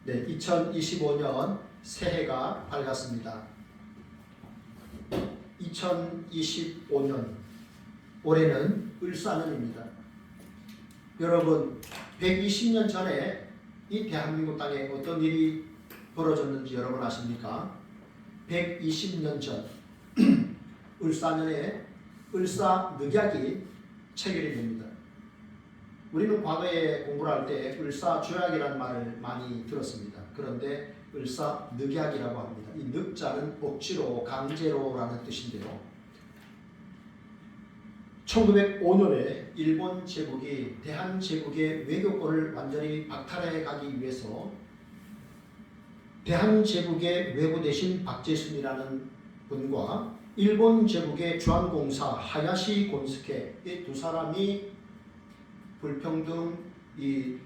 네, 2025년 새해가 밝았습니다. 2025년 올해는 을사년입니다. 여러분 120년 전에 이 대한민국 땅에 어떤 일이 벌어졌는지 여러분 아십니까? 120년 전 을사년에 을사늑약이 체결이 됩니다. 우리는 과거에 공부를 할 때 을사조약이라는 말을 많이 들었습니다. 그런데 을사늑약이라고 합니다. 이 늑자는 억지로, 강제로라는 뜻인데요. 1905년에 일본 제국이 대한제국의 외교권을 완전히 박탈해 가기 위해서 대한제국의 외고 대신 박재순이라는 분과 일본 제국의 주한공사 하야시 곤스케 이 두 사람이 불평등 이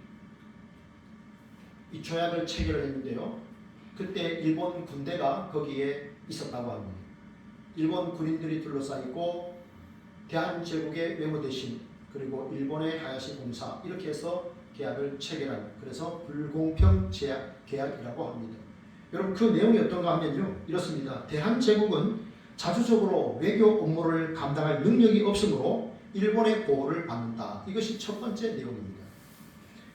조약을 체결을 했는데요. 그때 일본 군대가 거기에 있었다고 합니다. 일본 군인들이 둘러싸이고 대한제국의 외무 대신 그리고 일본의 하야시 공사 이렇게 해서 계약을 체결한 그래서 불공평 계약이라고 합니다. 여러분 그 내용이 어떤가 하면요. 이렇습니다. 대한제국은 자주적으로 외교 업무를 감당할 능력이 없으므로 일본의 보호를 받는다. 이것이 첫 번째 내용입니다.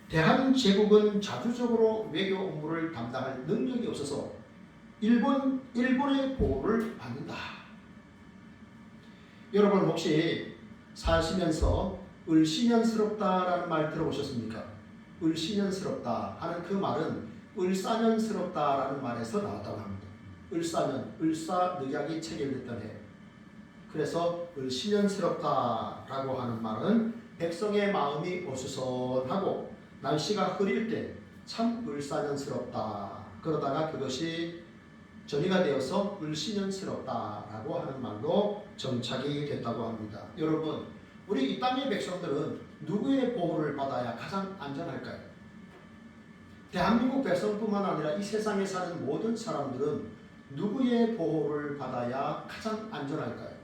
대한제국은 자주적으로 외교 업무를 감당할 능력이 없어서 일본의 보호를 받는다. 여러분 혹시 사시면서 을씨년스럽다라는 말 들어보셨습니까? 을씨년스럽다 하는 그 말은 을사년스럽다라는 말에서 나왔다고 합니다. 을사년, 을사늑약이 체결됐던 해. 그래서 을씨년스럽다라고 하는 말은 백성의 마음이 어수선하고 날씨가 흐릴 때 참 을사년스럽다. 그러다가 그것이 전이가 되어서 을씨년스럽다라고 하는 말로 정착이 됐다고 합니다. 여러분, 우리 이 땅의 백성들은 누구의 보호를 받아야 가장 안전할까요? 대한민국 백성뿐만 아니라 이 세상에 사는 모든 사람들은 누구의 보호를 받아야 가장 안전할까요?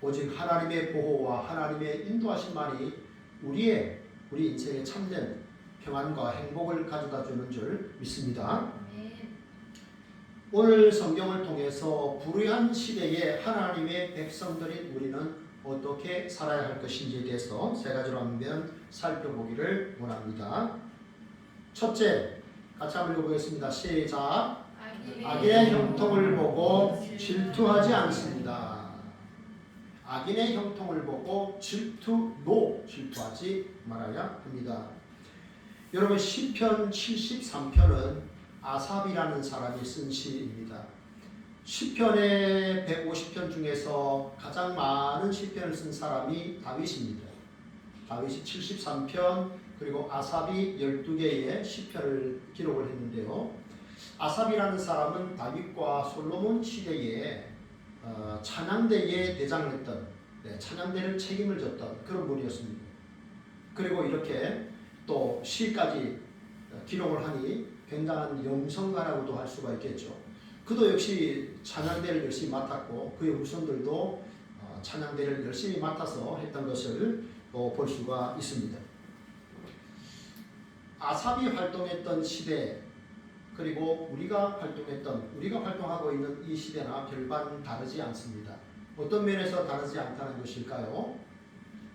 오직 하나님의 보호와 하나님의 인도하심만이 우리 인생에 참된 평안과 행복을 가져다 주는 줄 믿습니다. 오늘 성경을 통해서 불의한 시대에 하나님의 백성들인 우리는 어떻게 살아야 할 것인지에 대해서 세 가지로 한번 살펴보기를 원합니다. 첫째, 같이 한번 읽어보겠습니다. 시작. 악인의 형통을 보고 질투하지 않습니다. 악인의 형통을 보고 질투하지 말아야 합니다. 여러분 시편 73편은 아삽이라는 사람이 쓴 시입니다. 시편의 150편 중에서 가장 많은 시편을 쓴 사람이 다윗입니다. 다윗이 73편 그리고 아삽이 12개의 시편을 기록을 했는데요. 아삽이라는 사람은 다윗과 솔로몬 시대에 찬양대에 대장을 했던 찬양대를 책임을 졌던 그런 분이었습니다. 그리고 이렇게 또 시까지 기록을 하니 굉장한 영성가라고도 할 수가 있겠죠. 그도 역시 찬양대를 열심히 맡았고 그의 후손들도 찬양대를 열심히 맡아서 했던 것을 볼 수가 있습니다. 아삽이 활동했던 시대 그리고 우리가 활동하고 있는 이 시대나 별반 다르지 않습니다. 어떤 면에서 다르지 않다는 것일까요?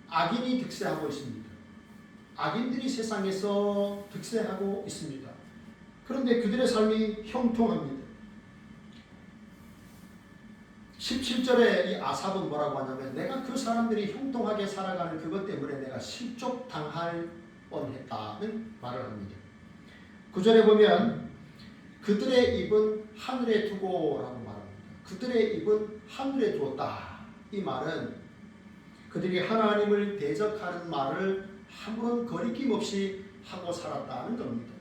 악인이 득세하고 있습니다. 악인들이 세상에서 득세하고 있습니다. 그런데 그들의 삶이 형통합니다. 17절에 이 아삽은 뭐라고 하냐면 내가 그 사람들이 형통하게 살아가는 그것 때문에 내가 실족당할 뻔했다는 말을 합니다. 9절에 보면 그들의 입은 하늘에 두고 라고 말합니다. 그들의 입은 하늘에 두었다. 이 말은 그들이 하나님을 대적하는 말을 아무런 거리낌 없이 하고 살았다는 겁니다.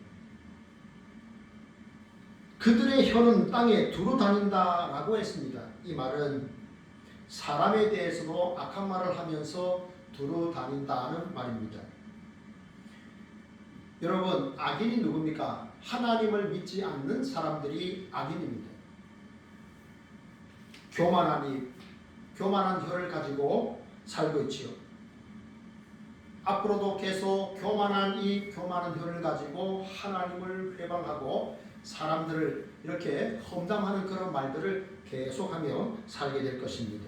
그들의 혀는 땅에 두루 다닌다라고 했습니다. 이 말은 사람에 대해서도 악한 말을 하면서 두루 다닌다는 말입니다. 여러분, 악인이 누굽니까? 하나님을 믿지 않는 사람들이 악인입니다. 교만한 혀를 가지고 살고 있지요. 앞으로도 계속 교만한 이 교만한 혀를 가지고 하나님을 회방하고 사람들을 이렇게 험담하는 그런 말들을 계속하며 살게 될 것입니다.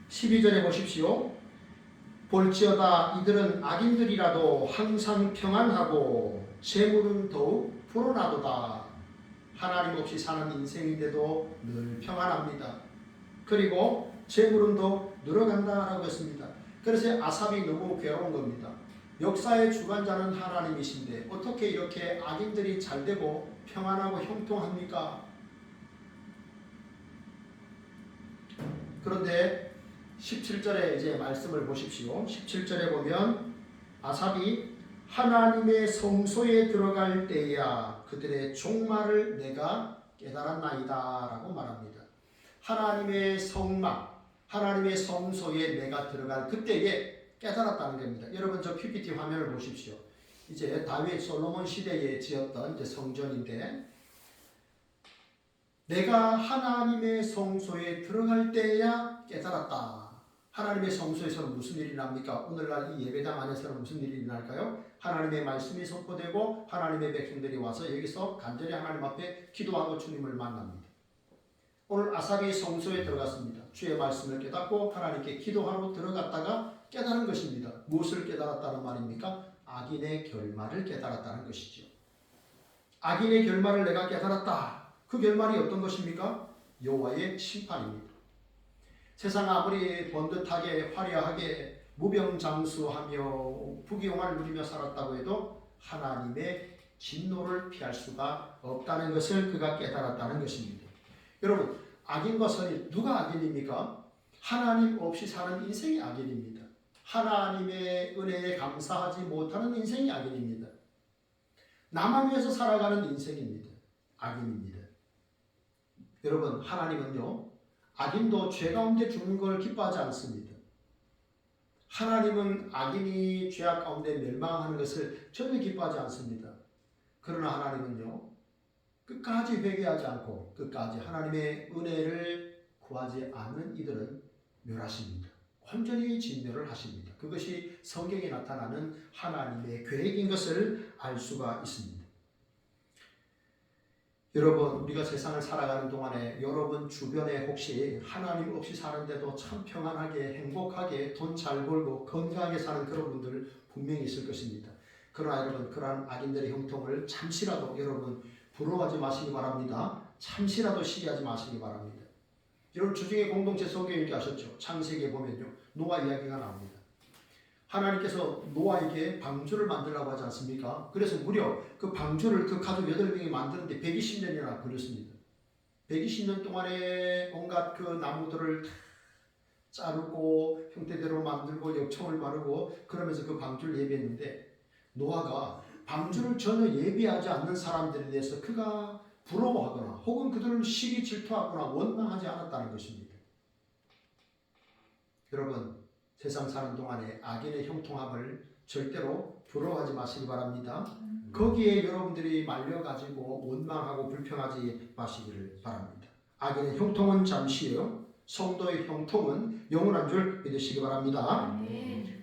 12절에 보십시오. 볼지어다 이들은 악인들이라도 항상 평안하고 재물은 더욱 불어나도다. 하나님 없이 사는 인생인데도 늘 평안합니다. 그리고 재물은 더 늘어간다라고 했습니다. 그래서 아삽이 너무 괴로운 겁니다. 역사의 주관자는 하나님이신데 어떻게 이렇게 악인들이 잘되고 평안하고 형통합니까? 그런데 17절에 이제 말씀을 보십시오. 17절에 보면 아삽이 하나님의 성소에 들어갈 때야 그들의 종말을 내가 깨달았나이다 라고 말합니다. 하나님의 성막, 하나님의 성소에 내가 들어갈 그때에 깨달았다는 겁니다. 여러분 저 PPT 화면을 보십시오. 이제 다윗 솔로몬 시대에 지었던 이제 성전인데 내가 하나님의 성소에 들어갈 때야 깨달았다. 하나님의 성소에서는 무슨 일이 납니까? 오늘날 이 예배당 안에서는 무슨 일이 일어날까요? 하나님의 말씀이 선포되고 하나님의 백성들이 와서 여기서 간절히 하나님 앞에 기도하고 주님을 만납니다. 오늘 아삽이 성소에 들어갔습니다. 주의 말씀을 깨닫고 하나님께 기도하러 들어갔다가 깨달은 것입니다. 무엇을 깨달았다는 말입니까? 악인의 결말을 깨달았다는 것이죠. 악인의 결말을 내가 깨달았다. 그 결말이 어떤 것입니까? 여호와의 심판입니다. 세상 아무리 번듯하게 화려하게 무병장수하며 부귀영화를 누리며 살았다고 해도 하나님의 진노를 피할 수가 없다는 것을 그가 깨달았다는 것입니다. 여러분 악인과 선인 누가 악인입니까? 하나님 없이 사는 인생이 악인입니다. 하나님의 은혜에 감사하지 못하는 인생이 악인입니다. 나만 위해서 살아가는 인생입니다. 악인입니다. 여러분 하나님은요 악인도 죄 가운데 죽는 걸 기뻐하지 않습니다. 하나님은 악인이 죄악 가운데 멸망하는 것을 전혀 기뻐하지 않습니다. 그러나 하나님은요 끝까지 회개하지 않고 끝까지 하나님의 은혜를 구하지 않는 이들은 멸하십니다. 완전히 진멸을 하십니다. 그것이 성경에 나타나는 하나님의 계획인 것을 알 수가 있습니다. 여러분 우리가 세상을 살아가는 동안에 여러분 주변에 혹시 하나님 없이 사는데도 참 평안하게 행복하게 돈 잘 벌고 건강하게 사는 그런 분들 분명히 있을 것입니다. 그러나 여러분 그러한 악인들의 형통을 잠시라도 여러분 부러워하지 마시기 바랍니다. 잠시라도 시기하지 마시기 바랍니다. 여러분 주중에 공동체 설교 얘기하셨죠. 창세기에 보면요 노아 이야기가 나옵니다. 하나님께서 노아에게 방주를 만들라고 하지 않습니까? 그래서 무려 그 방주를 그 가족 8명이 만드는데 120년이나 걸렸습니다. 120년 동안에 온갖 그 나무들을 자르고 형태대로 만들고 역청을 바르고 그러면서 그 방주를 예비했는데 노아가 방주를 전혀 예비하지 않는 사람들에 대해서 그가 부러워하거나 혹은 그들을 시기 질투하거나 원망하지 않았다는 것입니다. 여러분 세상 사는 동안에 악인의 형통함을 절대로 부러워하지 마시기 바랍니다. 거기에 여러분들이 말려가지고 원망하고 불평하지 마시기를 바랍니다. 악인의 형통은 잠시예요. 성도의 형통은 영원한 줄 믿으시기 바랍니다.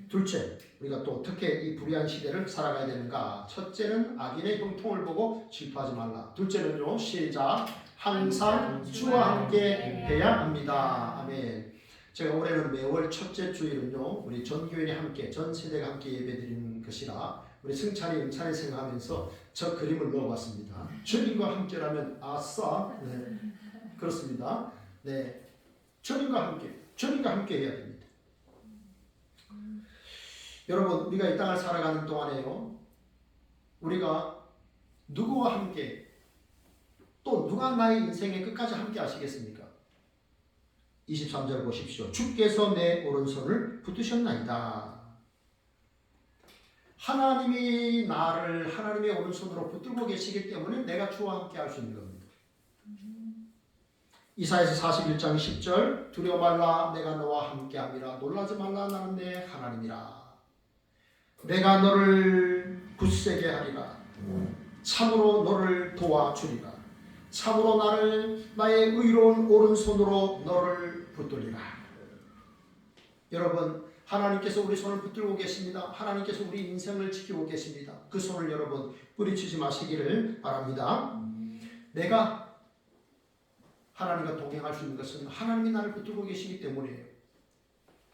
둘째, 우리가 또 어떻게 이 불의한 시대를 살아가야 되는가? 첫째는 악인의 형통을 보고 질투하지 말라. 둘째는요, 시작. 항상 주와 함께 해야 합니다. 아멘. 제가 올해는 매월 첫째 주일은요 우리 전 교인이 함께 전 세대가 함께 예배드리는 것이라 우리 승찬이 음찬이 생각하면서 저 그림을 넣어봤습니다. 주님과 함께라면 아싸. 네, 그렇습니다. 네, 주님과 함께 해야 됩니다. 여러분 우리가 이 땅을 살아가는 동안에요 우리가 누구와 함께 또 누가 나의 인생의 끝까지 함께 하시겠습니까? 23절 보십시오. 주께서 내 오른손을 붙드셨나이다. 하나님이 나를 하나님의 오른손으로 붙들고 계시기 때문에 내가 주와 함께 할 수 있는 겁니다. 이사야서 41장 10절 두려워 말라 내가 너와 함께 함이라 놀라지 말라 나는 내 하나님이라. 내가 너를 굳세게 하리라. 참으로 너를 도와주리라. 참으로 나의 의로운 오른손으로 너를 붙들리라. 여러분 하나님께서 우리 손을 붙들고 계십니다. 하나님께서 우리 인생을 지키고 계십니다. 그 손을 여러분 뿌리치지 마시기를 바랍니다. 내가 하나님과 동행할 수 있는 것은 하나님이 나를 붙들고 계시기 때문이에요.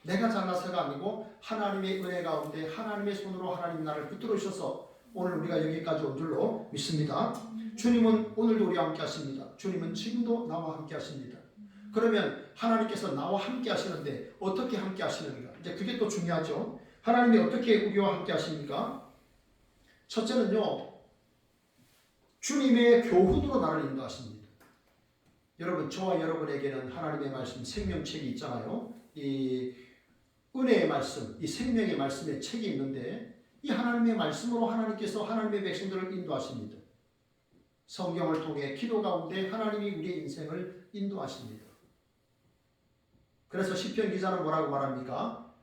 내가 잘나서가 아니고 하나님의 은혜 가운데 하나님의 손으로 하나님이 나를 붙들어 주셔서 오늘 우리가 여기까지 온 줄로 믿습니다. 주님은 오늘도 우리와 함께 하십니다. 주님은 지금도 나와 함께 하십니다. 그러면 하나님께서 나와 함께 하시는데 어떻게 함께 하시는가? 이제 그게 또 중요하죠. 하나님이 어떻게 우리와 함께 하십니까? 첫째는요, 주님의 교훈으로 나를 인도하십니다. 여러분, 저와 여러분에게는 하나님의 말씀 생명책이 있잖아요. 이 은혜의 말씀, 이 생명의 말씀의 책이 있는데 이 하나님의 말씀으로 하나님께서 하나님의 백성들을 인도하십니다. 성경을 통해 기도 가운데 하나님이 우리의 인생을 인도하십니다. 그래서 시편 기자는 뭐라고 말합니까?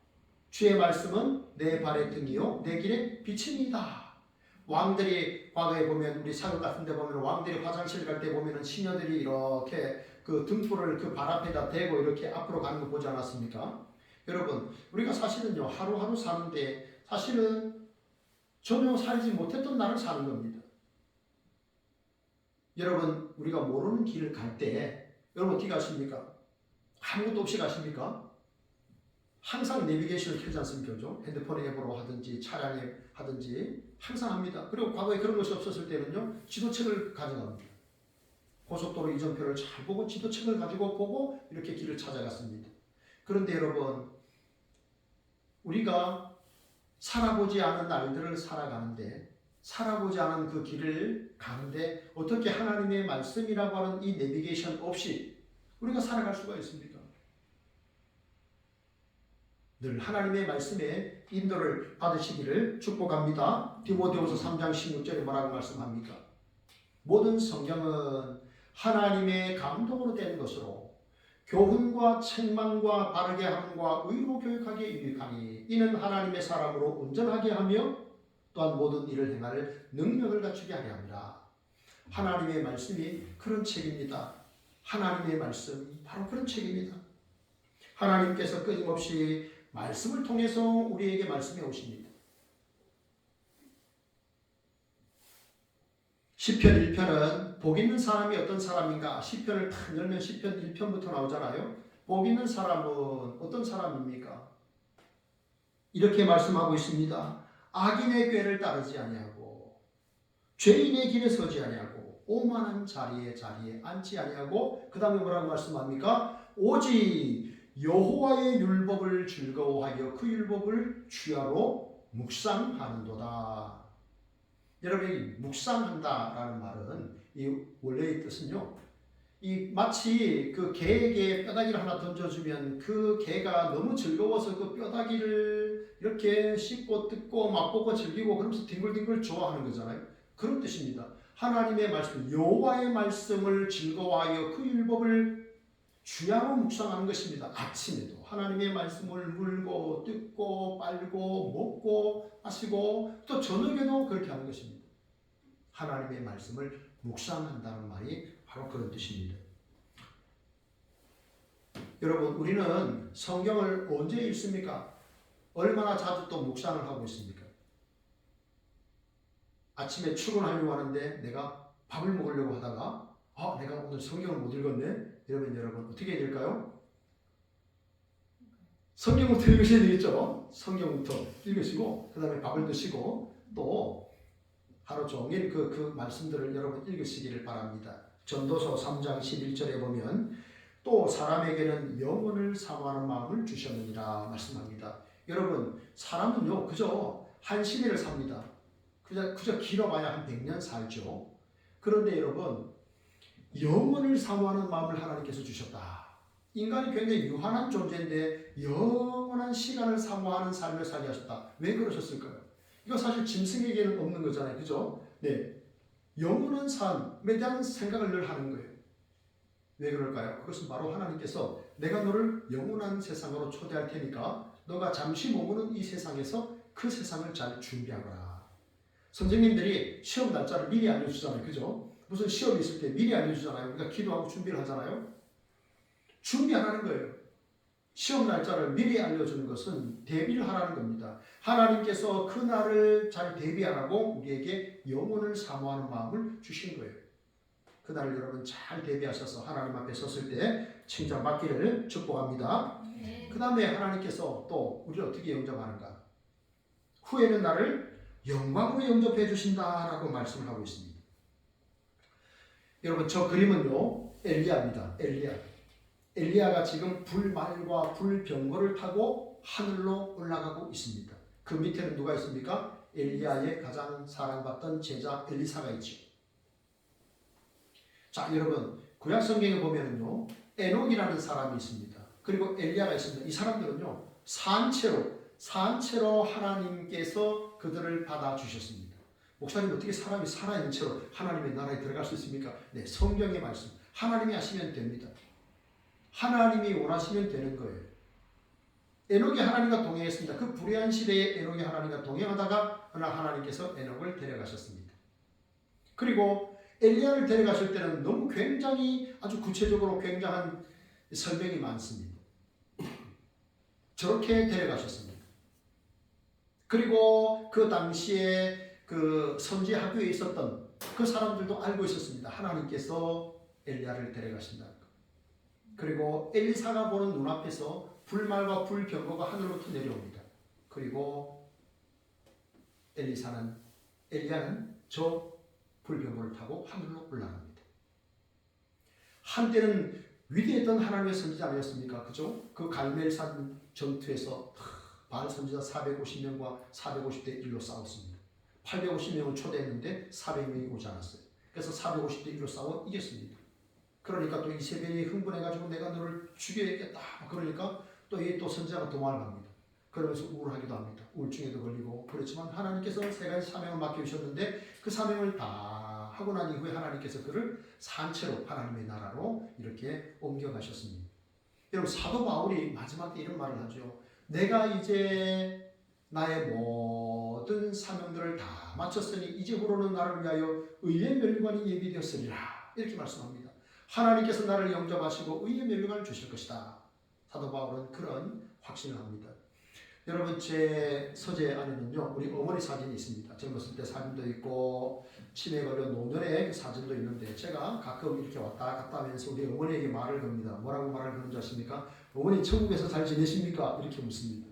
주의 말씀은 내 발의 등이요 내 길의 빛입니다. 왕들이 과거에 보면 우리 사극 같은 데 보면 왕들이 화장실 갈 때 보면 시녀들이 이렇게 그 등불을 그 발 앞에다 대고 이렇게 앞으로 가는 거 보지 않았습니까? 여러분, 우리가 사실은요 하루하루 사는데 사실은 전혀 살지 못했던 날을 사는 겁니다. 여러분, 우리가 모르는 길을 갈 때 여러분 어떻게 가십니까? 아무것도 없이 가십니까? 항상 내비게이션을 켜지 않습니까? 그죠? 핸드폰 앱으로 하든지 차량에 하든지 항상 합니다. 그리고 과거에 그런 것이 없었을 때는요 지도책을 가져갑니다. 고속도로 이전표를 잘 보고 지도책을 가지고 보고 이렇게 길을 찾아갔습니다. 그런데 여러분, 우리가 살아보지 않은 날들을 살아가는데 살아보지 않은 그 길을 가는데 어떻게 하나님의 말씀이라고 하는 이 내비게이션 없이 우리가 살아갈 수가 있습니까? 늘 하나님의 말씀에 인도를 받으시기를 축복합니다. 디모데후서 3장 16절에 뭐라고 말씀합니까? 모든 성경은 하나님의 감동으로 된 것으로 교훈과 책망과 바르게 함과 의로 교육하기에 유익하니 이는 하나님의 사람으로 온전하게 하며 또한 모든 일을 행할 능력을 갖추게 하려 합니다. 하나님의 말씀이 그런 책입니다. 하나님의 말씀 바로 그런 책입니다. 하나님께서 끊임없이 말씀을 통해서 우리에게 말씀해 오십니다. 시편 1편은 복 있는 사람이 어떤 사람인가? 시편을 딱 열면 시편 1편부터 나오잖아요. 복 있는 사람은 어떤 사람입니까? 이렇게 말씀하고 있습니다. 악인의 꾀를 따르지 아니하고 죄인의 길에 서지 아니하고 오만한 자리에 앉지 아니하고 그 다음에 뭐라고 말씀합니까? 오직 여호와의 율법을 즐거워하여 그 율법을 주야로 묵상하는도다. 여러분, 이 묵상한다라는 말은 이 원래의 뜻은요, 이 마치 그 개에게 뼈다귀를 하나 던져주면 그 개가 너무 즐거워서 그 뼈다귀를 이렇게 씹고 뜯고 맛보고 즐기고 그러면서 뒹굴뒹굴 좋아하는 거잖아요. 그런 뜻입니다. 하나님의 말씀, 여호와의 말씀을 즐거워하여 그 율법을 주야로 묵상하는 것입니다. 아침에도 하나님의 말씀을 물고 뜯고 빨고 먹고 마시고 또 저녁에도 그렇게 하는 것입니다. 하나님의 말씀을 묵상한다는 말이 바로 그런 뜻입니다. 여러분, 우리는 성경을 언제 읽습니까? 얼마나 자주 또 묵상을 하고 있습니까? 아침에 출근하려고 하는데 내가 밥을 먹으려고 하다가 내가 오늘 성경을 못 읽었네? 이러면 여러분 어떻게 해야 될까요? 성경부터 읽으셔야 되겠죠? 성경부터 읽으시고 그 다음에 밥을 드시고 또 하루 종일 그 말씀들을 여러분 읽으시기를 바랍니다. 전도서 3장 11절에 보면 또 사람에게는 영혼을 사모하는 마음을 주셨느니라 말씀합니다. 여러분, 사람은요 그저 한 시대를 삽니다. 그저 길어봐야 한 100년 살죠. 그런데 여러분, 영혼을 사모하는 마음을 하나님께서 주셨다. 인간이 굉장히 유한한 존재인데 영원한 시간을 사모하는 삶을 살게 하셨다. 왜 그러셨을까요? 이거 사실 짐승에게는 없는 거잖아요. 그죠? 네. 영원한 삶에 대한 생각을 늘 하는 거예요. 왜 그럴까요? 그것은 바로 하나님께서 내가 너를 영원한 세상으로 초대할 테니까 너가 잠시 머무는 이 세상에서 그 세상을 잘 준비하거라. 선생님들이 시험 날짜를 미리 알려주잖아요. 그죠? 무슨 시험이 있을 때 미리 알려주잖아요. 우리가 기도하고 준비를 하잖아요. 준비 안 하는 거예요. 시험 날짜를 미리 알려주는 것은 대비를 하라는 겁니다. 하나님께서 그 날을 잘 대비하라고 우리에게 영혼을 사모하는 마음을 주신 거예요. 그날을 여러분 잘 대비하셔서 하나님 앞에 섰을 때 칭찬받기를 축복합니다. 그 다음에 하나님께서 또 우리를 어떻게 영접하는가? 후에는 나를 영광으로 영접해 주신다라고 말씀을 하고 있습니다. 여러분 저 그림은요 엘리야입니다. 엘리야가 지금 불말과 불병거를 타고 하늘로 올라가고 있습니다. 그 밑에는 누가 있습니까? 엘리야의 가장 사랑받던 제자 엘리사가 있죠. 자 여러분 구약 성경에 보면은요 에녹이라는 사람이 있습니다. 그리고 엘리야가 있습니다. 이 사람들은요 산채로 하나님께서 그들을 받아주셨습니다. 목사님 어떻게 사람이 살아있는 채로 하나님의 나라에 들어갈 수 있습니까? 네, 성경의 말씀 하나님이 하시면 됩니다. 하나님이 원하시면 되는 거예요. 에녹이 하나님과 동행했습니다. 그 불의한 시대에 에녹이 하나님과 동행하다가 하나님께서 에녹을 데려가셨습니다. 그리고 엘리야를 데려가실 때는 너무 굉장히 아주 구체적으로 굉장한 설명이 많습니다. 저렇게 데려가셨습니다. 그리고 그 당시에 그 선지 학교에 있었던 그 사람들도 알고 있었습니다. 하나님께서 엘리야를 데려가신다. 그리고 엘리사가 보는 눈앞에서 불말과 불병거가 하늘로부터 내려옵니다. 그리고 엘리야는 저 불병거를 타고 하늘로 올라갑니다. 한때는 위대했던 하나님의 선지자 아니었습니까? 그죠? 그 갈멜산 전투에서 바알 선지자 450명과 450대 1로 싸웠습니다. 850명을 초대했는데 400명이 오지 않았어요. 그래서 450대 1로 싸워 이겼습니다. 그러니까 또 이세벨이 흥분해가지고 내가 너를 죽여야겠다. 그러니까 또 선지자가 도망을 갑니다. 그러면서 우울하기도 합니다. 우울증에도 걸리고 그렇지만 하나님께서 세 가지 사명을 맡겨주셨는데 그 사명을 다 하고 난 이후에 하나님께서 그를 산채로 하나님의 나라로 이렇게 옮겨가셨습니다. 여러분 사도 바울이 마지막에 이런 말을 하죠. 내가 이제 나의 모든 사명들을 다 마쳤으니 이제부로는 나를 위하여 의의 면류관이 예비되었으리라. 이렇게 말씀합니다. 하나님께서 나를 영접하시고 의의 면류관을 주실 것이다. 사도 바울은 그런 확신을 합니다. 여러분 제 서재 안에는요 우리 어머니 사진이 있습니다. 젊었을 때 사진도 있고 치매 걸려 노년의 그 사진도 있는데 제가 가끔 이렇게 왔다 갔다 하면서 우리 어머니에게 말을 겁니다. 뭐라고 말을 거는지 아십니까? 어머니 천국에서 잘 지내십니까? 이렇게 묻습니다.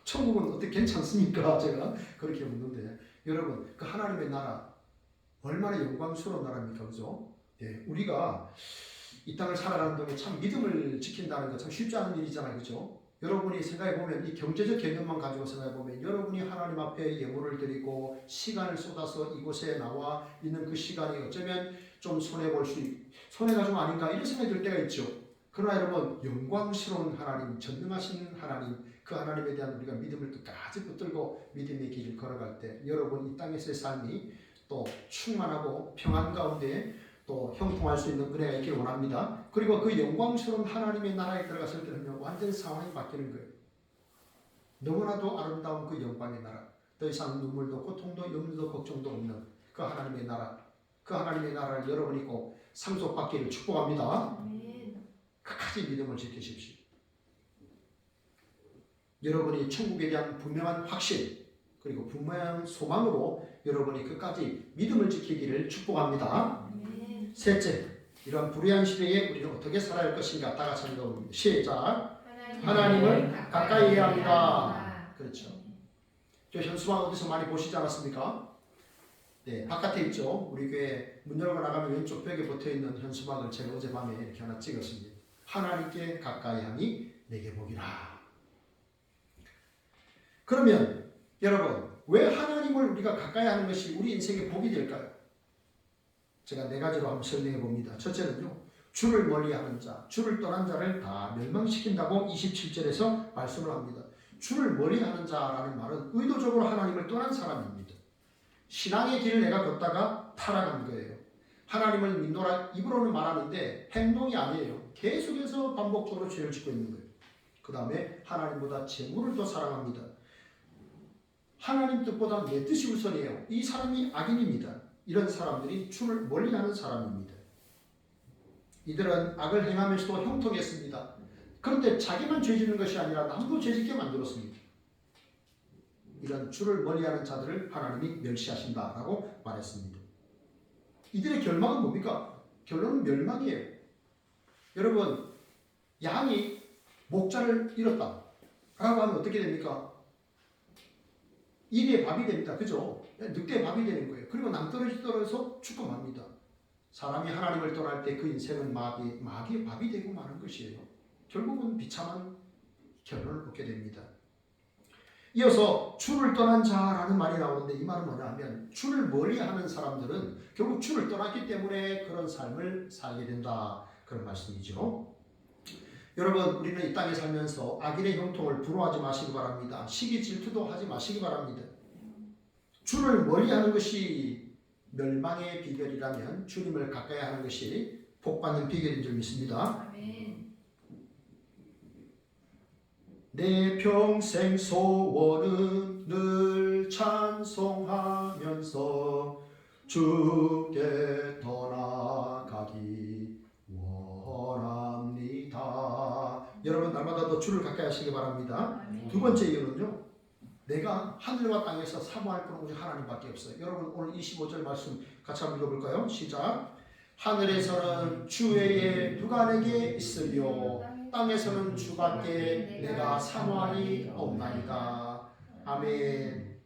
천국은 어떻게 괜찮습니까? 제가 그렇게 묻는데 여러분 그 하나님의 나라 얼마나 영광스러운 나라입니까? 그죠? 예, 우리가 이 땅을 살아가는 동안 참 믿음을 지킨다는 것 참 쉽지 않은 일이잖아요. 그죠? 여러분이 생각해보면 이 경제적 개념만 가지고 생각해보면 여러분이 하나님 앞에 예물을 드리고 시간을 쏟아서 이곳에 나와 있는 그 시간이 어쩌면 좀 손해가 좀 아닌가 이런 생각이 들 때가 있죠. 그러나 여러분 영광스러운 하나님, 전능하신 하나님 그 하나님에 대한 우리가 믿음을 끝까지 붙들고 믿음의 길을 걸어갈 때 여러분 이 땅에서의 삶이 또 충만하고 평안 가운데 또 형통할 수 있는 은혜가 있기를 원합니다. 그리고 그 영광스러운 하나님의 나라에 들어갔을 때는 완전 상황이 바뀌는 거예요. 너무나도 아름다운 그 영광의 나라, 더 이상 눈물도 고통도 염려도 걱정도 없는 그 하나님의 나라, 그 하나님의 나라를 여러분이 꼭 상속받기를 축복합니다. 끝까지 믿음을 지키십시오. 여러분이 천국에 대한 분명한 확신 그리고 분명한 소망으로 여러분이 끝까지 믿음을 지키기를 축복합니다. 셋째, 이런 불의한 시대에 우리는 어떻게 살아야 할 것인가 다 같이 읽어봅니다. 시작. 하나님을 가까이 해야 합니다. 그렇죠. 저 현수막 어디서 많이 보시지 않았습니까? 네, 바깥에 있죠. 우리 교회 문 열고 나가면 왼쪽 벽에 붙어있는 현수막을 제가 어젯밤에 이렇게 하나 찍었습니다. 하나님께 가까이 하니 내게 복이라. 그러면 여러분 왜 하나님을 우리가 가까이 하는 것이 우리 인생의 복이 될까요? 제가 네 가지로 한번 설명해 봅니다. 첫째는요. 주를 멀리하는 자, 주를 떠난 자를 다 멸망시킨다고 27절에서 말씀을 합니다. 주를 멀리하는 자라는 말은 의도적으로 하나님을 떠난 사람입니다. 신앙의 길을 내가 걷다가 타락한 거예요. 하나님을 믿노라 입으로는 말하는데 행동이 아니에요. 계속해서 반복적으로 죄를 짓고 있는 거예요. 그 다음에 하나님보다 재물을 더 사랑합니다. 하나님 뜻보다 내 뜻이 우선이에요. 이 사람이 악인입니다. 이런 사람들이 주를 멀리하는 사람입니다. 이들은 악을 행하면서도 형통했습니다. 그런데 자기만 죄 짓는 것이 아니라 남도 죄 짓게 만들었습니다. 이런 주를 멀리하는 자들을 하나님이 멸시하신다라고 말했습니다. 이들의 결말은 뭡니까? 결론은 멸망이에요. 여러분, 양이 목자를 잃었다 라고 하면 어떻게 됩니까? 이리의 밥이 됩니다. 그죠? 늑대의 밥이 되는 거예요. 그리고 낭떠러지 떨어져서 죽고 맙니다. 사람이 하나님을 떠날 때 그 인생은 마귀의 밥이 되고 마는 것이에요. 결국은 비참한 결론을 얻게 됩니다. 이어서 주를 떠난 자라는 말이 나오는데 이 말은 뭐냐 하면 주를 멀리하는 사람들은 결국 주를 떠났기 때문에 그런 삶을 살게 된다. 그런 말씀이죠. 여러분, 우리는 이 땅에 살면서 악인의 형통을 부러워하지 마시기 바랍니다. 시기 질투도 하지 마시기 바랍니다. 주를 멀리하는 것이 멸망의 비결이라면 주님을 가까이 하는 것이 복받는 비결인 줄 믿습니다. 아멘. 내 평생 소원은 늘 찬송하면서 주께 더 나아가기 원합니다. 여러분, 날마다 더 주를 가까이 하시기 바랍니다. 아멘. 두 번째 이유는요, 내가 하늘과 땅에서 사모할 분은 오직 하나님밖에 없어요. 여러분, 오늘 25절 말씀 같이 한번 읽어볼까요? 시작. 하늘에서는 주 외에 누가 내게 있으며 땅에서는 주밖에 내가 사모하니 없나이다. 아멘.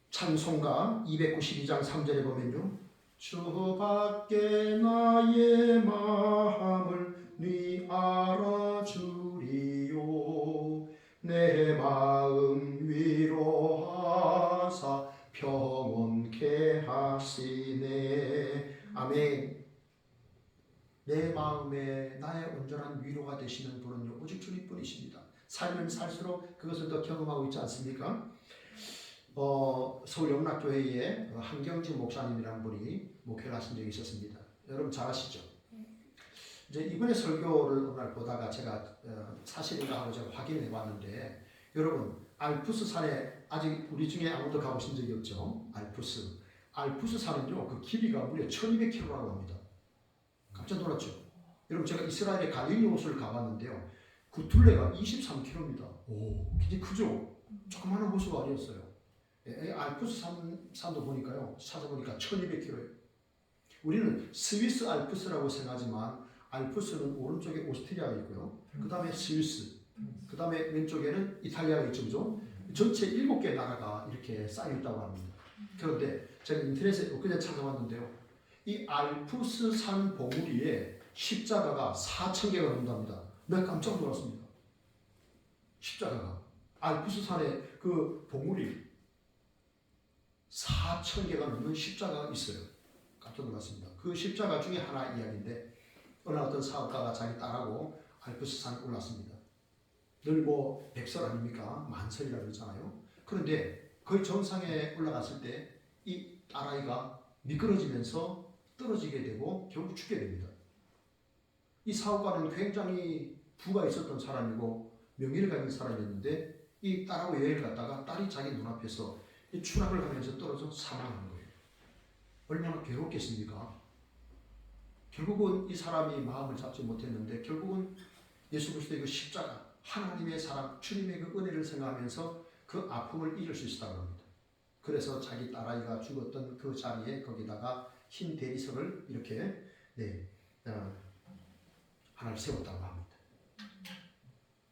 찬송가 292장 3절에 보면요, 주밖에 나의 마음을 네 알아주리요 내 마음 위로하사 평온케 하시네. 아멘. 내 마음에 나의 온전한 위로가 되시는 분은요, 오직 주님뿐이십니다. 살면 살수록 그것을 더 경험하고 있지 않습니까? 서울 영락교회에 한경진 목사님이라는 분이 목회를 하신 적이 있었습니다. 여러분 잘 아시죠? 이제 이번에 설교를 오늘 보다가 제가 사실인가 하고 제가 확인해 봤는데, 여러분 알프스 산에 아직 우리 중에 아무도 가보신 적이 없죠? 알프스 산은요, 그 길이가 무려 1200km라고 합니다. 깜짝 놀랐죠? 여러분, 제가 이스라엘의 갈릴리 호수를 가봤는데요, 그 둘레가 23km입니다. 오, 굉장히 크죠? 조그마한 호수가 아니었어요. 알프스 산도 보니까요, 찾아보니까 1200km예요. 우리는 스위스 알프스라고 생각하지만 알프스는 오른쪽에 오스트리아가 있고요, 그 다음에 스위스, 그 다음에 왼쪽에는 이탈리아가 있죠, 그죠? 전체 7개 나라가 이렇게 쌓여있다고 합니다. 그런데 제가 인터넷에 엊그제 찾아봤는데요, 이 알프스 산 봉우리에 십자가가 4,000개가 넘는답니다. 내가 깜짝 놀랐습니다. 십자가가 알프스 산에 그 봉우리 4,000개가 넘는 십자가가 있어요. 깜짝 놀랐습니다. 그 십자가 중에 하나 이야기인데, 어느 어떤 사업가가 자기 딸하고 알프스 산에 올랐습니다. 늘 뭐 백설 아닙니까? 만설이라고 그러잖아요. 그런데 거의 정상에 올라갔을 때 이 딸아이가 미끄러지면서 떨어지게 되고 결국 죽게 됩니다. 이 사업가는 굉장히 부가 있었던 사람이고 명예를 가진 사람이었는데, 이 딸하고 여행을 갔다가 딸이 자기 눈앞에서 이 추락을 하면서 떨어져 사망한 거예요. 얼마나 괴롭겠습니까? 결국은 이 사람이 마음을 잡지 못했는데, 결국은 예수 그리스도의 그 십자가, 하나님의 사랑, 주님의 그 은혜를 생각하면서 그 아픔을 이길 수 있었다고 합니다. 그래서 자기 딸아이가 죽었던 그 자리에 거기다가 흰 대리석을 이렇게 하나를 세웠다고 합니다.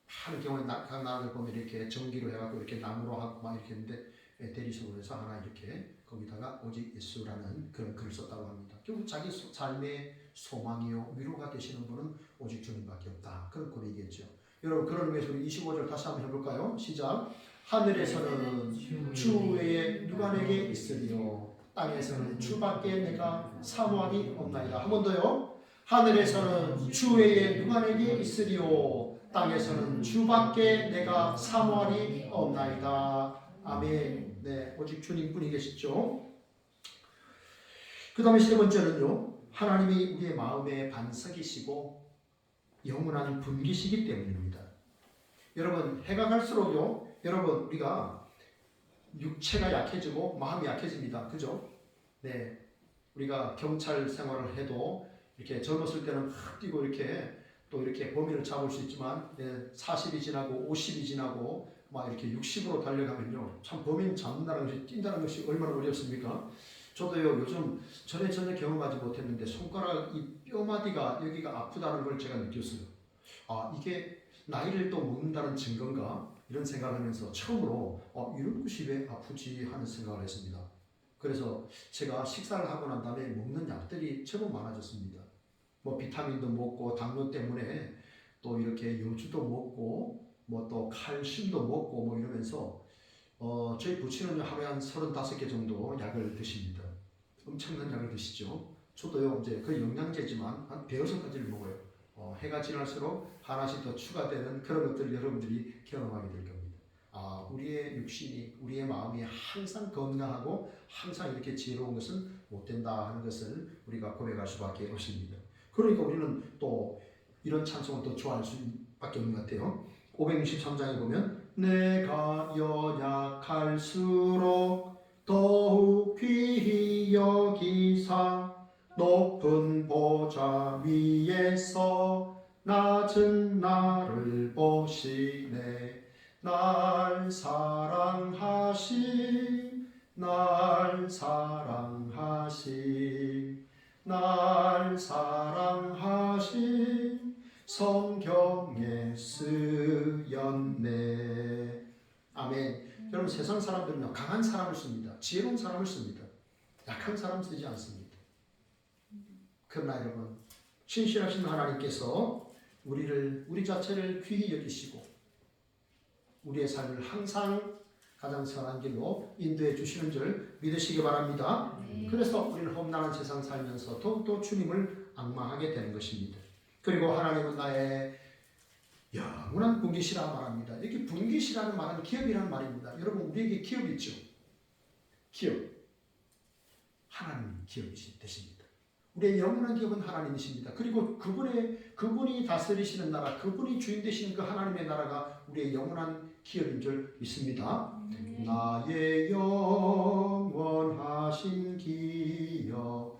하는 경우에 각 나라를 보면 이렇게 전기로 해갖고 이렇게 나무로 하고 막 이렇게 했는데, 대리석으로 해서 하나 이렇게 거기다가 오직 예수라는 그런 글을 썼다고 합니다. 결국 자기 삶의 소망이요 위로가 되시는 분은 오직 주님밖에 없다. 그런 고백이겠죠. 여러분, 그런 의미에서 우리 25절 다시 한번 해볼까요? 시작. 하늘에서는 주 외에 누가 내게 있으리요 땅에서는 주밖에 내가 사모하니 없나이다. 한 번 더요. 하늘에서는 주 외에 누가 내게 있으리요 땅에서는 주밖에 내가 사모하니 없나이다. 아멘. 네, 오직 주님뿐이 계시죠. 그 다음에 세 번째는요, 하나님이 우리의 마음의 반석이시고 영원한 분기시기 때문입니다. 여러분, 해가 갈수록요, 여러분, 우리가 육체가 약해지고 마음이 약해집니다. 그죠? 네, 우리가 경찰 생활을 해도 이렇게 젊었을 때는 확 뛰고 이렇게 또 이렇게 범위를 잡을 수 있지만 40이 지나고 50이 지나고 막 이렇게 60으로 달려가면요. 참 범위는 잡는다는 것이 뛴다는 것이 얼마나 어렵습니까? 저도요 요즘 전에 경험하지 못했는데 손가락 이 뼈마디가 여기가 아프다는 걸 제가 느꼈어요. 아 이게 나이를 또 먹는다는 증거인가 이런 생각을 하면서 처음으로 이런 것이 왜 아프지 하는 생각을 했습니다. 그래서 제가 식사를 하고 난 다음에 먹는 약들이 제법 많아졌습니다. 뭐 비타민도 먹고 당뇨 때문에 또 이렇게 요주도 먹고 뭐 또 칼슘도 먹고 뭐 이러면서 저희 부친은 하루에 한 35개 정도 약을 드십니다. 엄청난 약을 드시죠. 저도요 이제 그 영양제지만 한 대여섯 가지를 먹어요. 해가 지날수록 하나씩 더 추가되는 그런 것들을 여러분들이 경험하게 될 겁니다. 우리의 육신이, 우리의 마음이 항상 건강하고 항상 이렇게 지혜로운 것은 못 된다 하는 것을 우리가 고백할 수밖에 없습니다. 그러니까 우리는 또 이런 찬송을 더 좋아할 수밖에 없는 것 같아요. 563장에 보면 내가 연약할수록 더욱 귀히 여기사 높은 보좌 위에서 낮은 나를 보시네. 날 사랑하신 날 사랑하신 날 사랑하신 성경에 쓰였네. 아멘. 여러분 세상 사람들은요 강한 사람을 씁니다. 지혜로운 사람을 씁니다. 약한 사람 쓰지 않습니다. 그러나 여러분 신실하신 하나님께서 우리 자체를 귀히 여기시고 우리의 삶을 항상 가장 선한 길로 인도해 주시는 줄 믿으시기 바랍니다. 그래서 우리는 험난한 세상 살면서 더욱더 주님을 앙망하게 되는 것입니다. 그리고 하나님은 나의 영원한 분깃이라 말합니다. 여기 분깃이라는 말은 기업이라는 말입니다. 여러분 우리에게 기업이 있죠. 기업. 하나님 기업이 되십니다. 우리의 영원한 기업은 하나님이십니다. 그리고 그분이 다스리시는 나라, 그분이 주인 되시는 그 하나님의 나라가 우리의 영원한 기업인 줄 믿습니다. 나의 영원하신 기업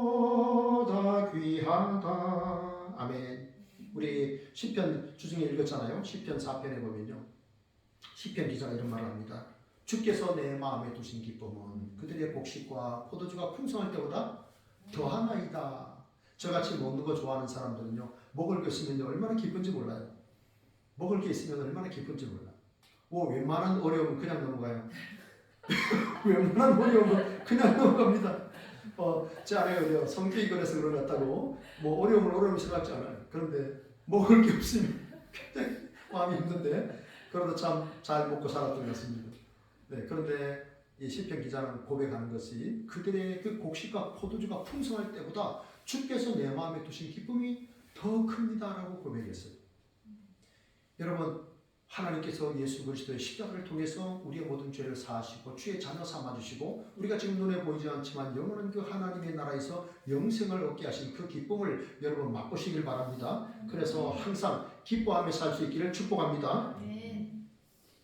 생명보다 귀하다. 아멘. 우리 시편 주중에 읽었잖아요. 시편 4편에 보면요. 시편 기자가 이런 말을 합니다. 주께서 내 마음에 두신 기쁨은 그들의 곡식과 포도주가 풍성할 때보다 더하나이다. 저같이 먹는 거 좋아하는 사람들은요. 먹을 게 있으면 얼마나 기쁜지 몰라요. 먹을 게 있으면 얼마나 기쁜지 몰라. 웬만한 어려움은 그냥 넘어가요. 웬만한 어려움은 그냥 넘어갑니다. 제 아내가 그래요. 성격이 그래서 그런 것 같다고. 뭐 어려움이 생각지 않아요. 그런데 먹을 게 없으면 굉장히 마음이 힘든데 그래도 참 잘 먹고 살았던 것 같습니다. 네, 그런데 이 시편 기자는 고백하는 것이 그들의 그 곡식과 포도주가 풍성할 때보다 주께서 내 마음에 두신 기쁨이 더 큽니다라고 고백했어요. 여러분 하나님께서 예수 그리스도의 십자가를 통해서 우리의 모든 죄를 사하시고 주의 자녀 삼아주시고 우리가 지금 눈에 보이지 않지만 영원한 그 하나님의 나라에서 영생을 얻게 하신 그 기쁨을 여러분 맛보시길 바랍니다. 그래서 항상 기뻐하며 살 수 있기를 축복합니다.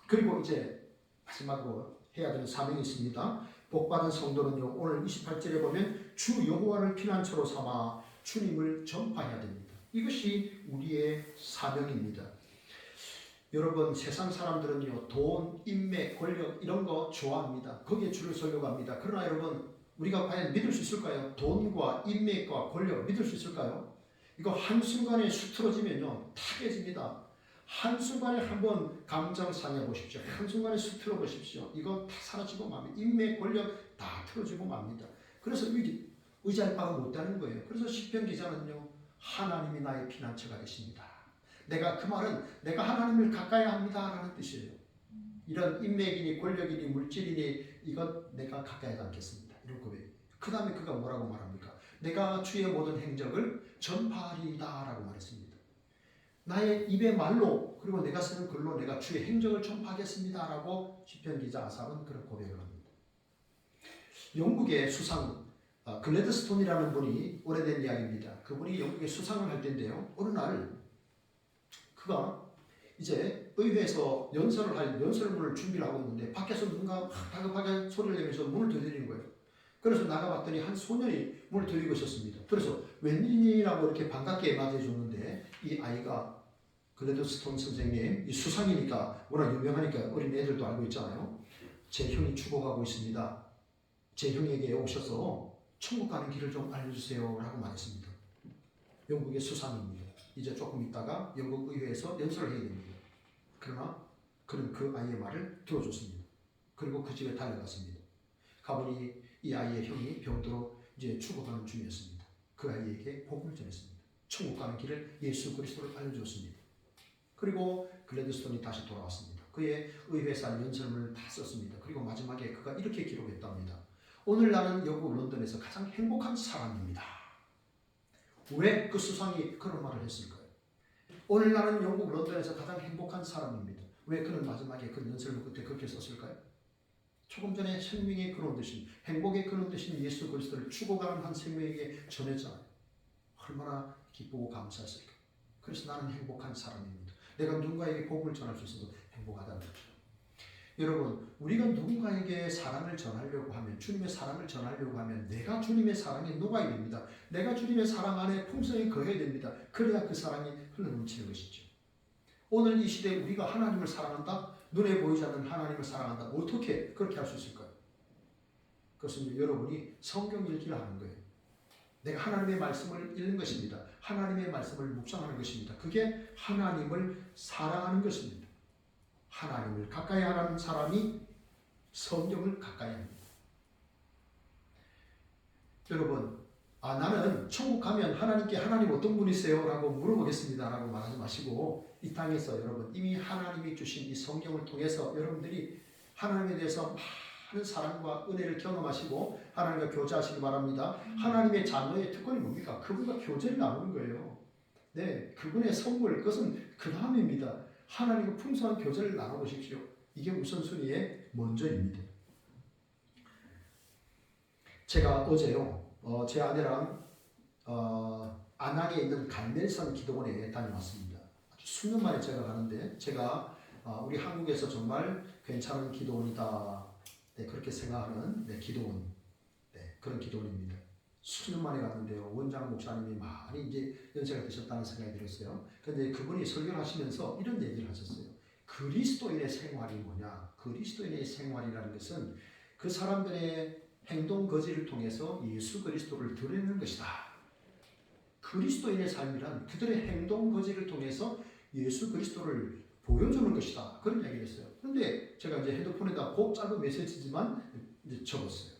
그리고 이제 마지막으로 해야 되는 사명이 있습니다. 복받은 성도는요 오늘 28절에 보면 주 여호와를 피난처로 삼아 주님을 전파해야 됩니다. 이것이 우리의 사명입니다. 여러분 세상 사람들은요 돈, 인맥, 권력 이런 거 좋아합니다. 거기에 줄을 서려고 합니다. 그러나 여러분 우리가 과연 믿을 수 있을까요? 돈과 인맥과 권력 믿을 수 있을까요? 이거 한순간에 수틀어지면요 다 깨집니다. 한순간에 한번 감정 상해 보십시오. 한순간에 수틀어 보십시오. 이거 다 사라지고 맙니다. 인맥, 권력 다 틀어지고 맙니다. 그래서 의지할 바가 못다는 거예요. 그래서 시편 기자는요 하나님이 나의 피난처가 되십니다. 내가 그 말은 내가 하나님을 가까이 합니다 라는 뜻이에요. 이런 인맥이니 권력이니 물질이니 이것 내가 가까이 하지 않겠습니다. 이런 고백. 그 다음에 그가 뭐라고 말합니까? 내가 주의 모든 행적을 전파하리이다 라고 말했습니다. 나의 입의 말로 그리고 내가 쓰는 글로 내가 주의 행적을 전파하겠습니다 라고 시편 기자 아삽은 그런 고백을 합니다. 영국의 수상 글래드스톤이라는 분이 오래된 이야기입니다. 그분이 영국에 수상을 할 때인데요. 어느 날 그가 이제 의회에서 연설문을 준비를 하고 있는데 밖에서 누군가 다급하게 소리를 내면서 문을 두드리는 거예요. 그래서 나가봤더니 한 소년이 문을 두드리고 있었습니다. 그래서 웬일이라고 이렇게 반갑게 맞이해 줬는데 이 아이가 글래드스톤 선생님 이 수상이니까 워낙 유명하니까 어린 애들도 알고 있잖아요. 제 형이 죽어가고 있습니다. 제 형에게 오셔서 천국 가는 길을 좀 알려주세요 라고 말했습니다. 영국의 수상입니다. 이제 조금 있다가 영국 의회에서 연설을 해야 됩니다. 그러나 그는 그 아이의 말을 들어줬습니다. 그리고 그 집에 달려갔습니다. 가보니 이 아이의 형이 병들어 이제 죽어가는 중이었습니다. 그 아이에게 복음을 전했습니다. 천국 가는 길을 예수 그리스도를 알려줬습니다. 그리고 글래드스톤이 다시 돌아왔습니다. 그의 의회사 연설문을 다 썼습니다. 그리고 마지막에 그가 이렇게 기록했답니다. 오늘 나는 영국 런던에서 가장 행복한 사람입니다. 왜 그 수상이 그런 말을 했을까요? 오늘 나는 영국 런던에서 가장 행복한 사람입니다. 왜 그는 마지막에 그 연설문 끝에 그렇게 썼을까요? 조금 전에 생명의 근원 되신, 행복의 근원 되신 예수 그리스도를 죽어가는 한 생명에게 전했잖아요. 얼마나 기쁘고 감사했을까. 그래서 나는 행복한 사람입니다. 내가 누군가에게 복음을 전할 수 있어서 행복하다는 거죠. 여러분, 우리가 누군가에게 사랑을 전하려고 하면, 주님의 사랑을 전하려고 하면 내가 주님의 사랑에 녹아야 됩니다. 내가 주님의 사랑 안에 풍성히 거해야 됩니다. 그래야 그 사랑이 흘러넘치는 것이죠. 오늘 이 시대에 우리가 하나님을 사랑한다? 눈에 보이지 않는 하나님을 사랑한다. 어떻게 그렇게 할 수 있을까요? 그것은 여러분이 성경 읽기를 하는 거예요. 내가 하나님의 말씀을 읽는 것입니다. 하나님의 말씀을 묵상하는 것입니다. 그게 하나님을 사랑하는 것입니다. 하나님을 가까이 하는 사람이 성경을 가까이 합니다. 여러분, 나는 천국 가면 하나님께 하나님 어떤 분이세요? 라고 물어보겠습니다. 라고 말하지 마시고 이 땅에서 여러분 이미 하나님이 주신 이 성경을 통해서 여러분들이 하나님에 대해서 많은 사랑과 은혜를 경험하시고 하나님과 교제하시기 바랍니다. 하나님의 자녀의 특권이 뭡니까? 그분과 교제를 나누는 거예요. 네, 그분의 선물, 그것은 그 다음입니다. 하나님과 풍성한 교제를 나눠보십시오. 이게 우선순위의 먼저입니다. 제가 어제요, 제 아내랑 안양에 있는 갈멜산 기도원에 다녀왔습니다. 아주 수년 만에 제가 가는데 제가 우리 한국에서 정말 괜찮은 기도원이다, 네, 그렇게 생각하는 기도원, 네, 그런 기도원입니다. 수년 만에 갔는데요, 원장 목사님이 많이 이제 연세가 드셨다는 생각이 들었어요. 그런데 그분이 설교를 하시면서 이런 얘기를 하셨어요. 그리스도인의 생활이 뭐냐? 그리스도인의 생활이라는 것은 그 사람들의 행동 거지를 통해서 예수 그리스도를 드러내는 것이다. 그리스도인의 삶이란 그들의 행동 거지를 통해서 예수 그리스도를 보여주는 것이다. 그런 얘기를 했어요. 그런데 제가 이제 핸드폰에다 그 짧은 메시지지만 이제 적었어요.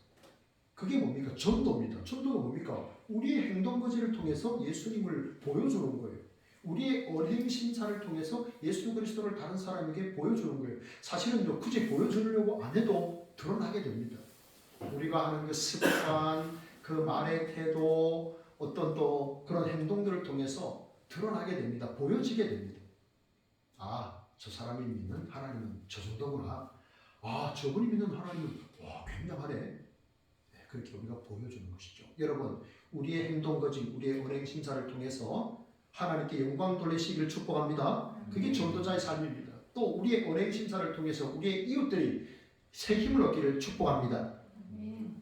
그게 뭡니까? 전도입니다. 전도가 뭡니까? 우리의 행동 거지를 통해서 예수님을 보여주는 거예요. 우리의 언행 신사를 통해서 예수 그리스도를 다른 사람에게 보여주는 거예요. 사실은요, 굳이 보여주려고 안 해도 드러나게 됩니다. 우리가 하는 그 습관, 그 말의 태도, 어떤 또 그런 행동들을 통해서 드러나게 됩니다. 보여지게 됩니다. 저 사람이 믿는 하나님은 저 정도구나. 저분이 믿는 하나님은 굉장하네. 네, 그렇게 우리가 보여주는 것이죠. 여러분, 우리의 행동 거지, 우리의 언행 심사를 통해서 하나님께 영광 돌리시기를 축복합니다. 그게 전도자의 삶입니다. 또 우리의 언행 심사를 통해서 우리의 이웃들이 새 힘을 얻기를 축복합니다.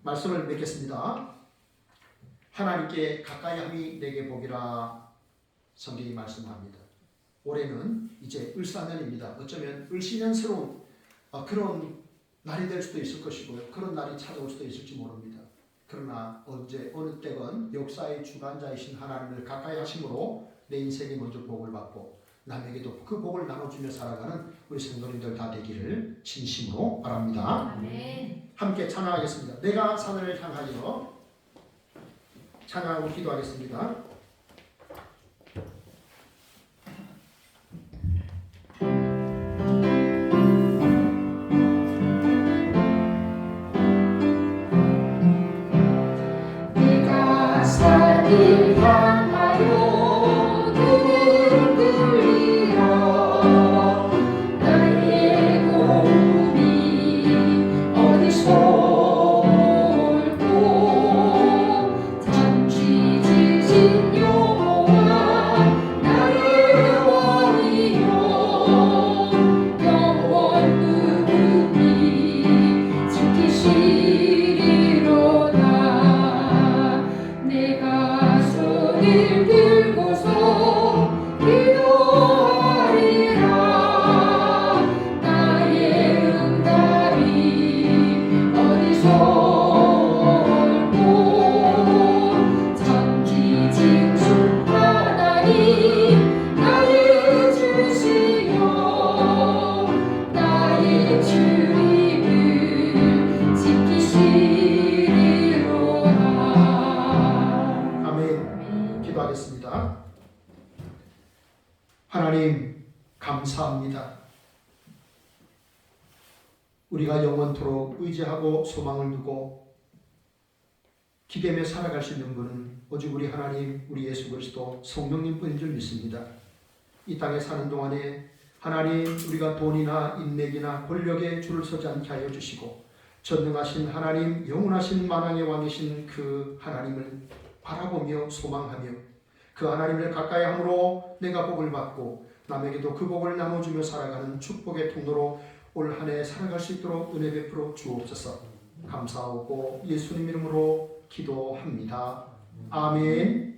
말씀을 맺겠습니다. 하나님께 가까이함이 내게 복이라 성경이 말씀합니다. 올해는 이제 을사년입니다. 어쩌면 을씨년스러운 그런 날이 될 수도 있을 것이고요. 그런 날이 찾아올 수도 있을지 모릅니다. 그러나 언제 어느 때건 역사의 주관자이신 하나님을 가까이 하심으로 내 인생이 먼저 복을 받고 남에게도 그 복을 나눠주며 살아가는 우리 성도님들 다 되기를 진심으로 바랍니다. 아멘. 함께 찬양하겠습니다. 내가 산을 향하여 찬양하고 기도하겠습니다. 내가 산을 향하여 내가 우리가 영원토록 의지하고 소망을 두고 기대며 살아갈 수 있는 분은 오직 우리 하나님, 우리 예수 그리스도 성령님뿐인 줄 믿습니다. 이 땅에 사는 동안에 하나님, 우리가 돈이나 인맥이나 권력에 줄을 서지 않게 하여 주시고 전능하신 하나님, 영원하신 만왕의 왕이신 그 하나님을 바라보며 소망하며 그 하나님을 가까이 함으로 내가 복을 받고 남에게도 그 복을 나눠주며 살아가는 축복의 통로로 올 한 해 살아갈 수 있도록 은혜 베풀어 주옵소서. 감사하고 예수님 이름으로 기도합니다. 아멘.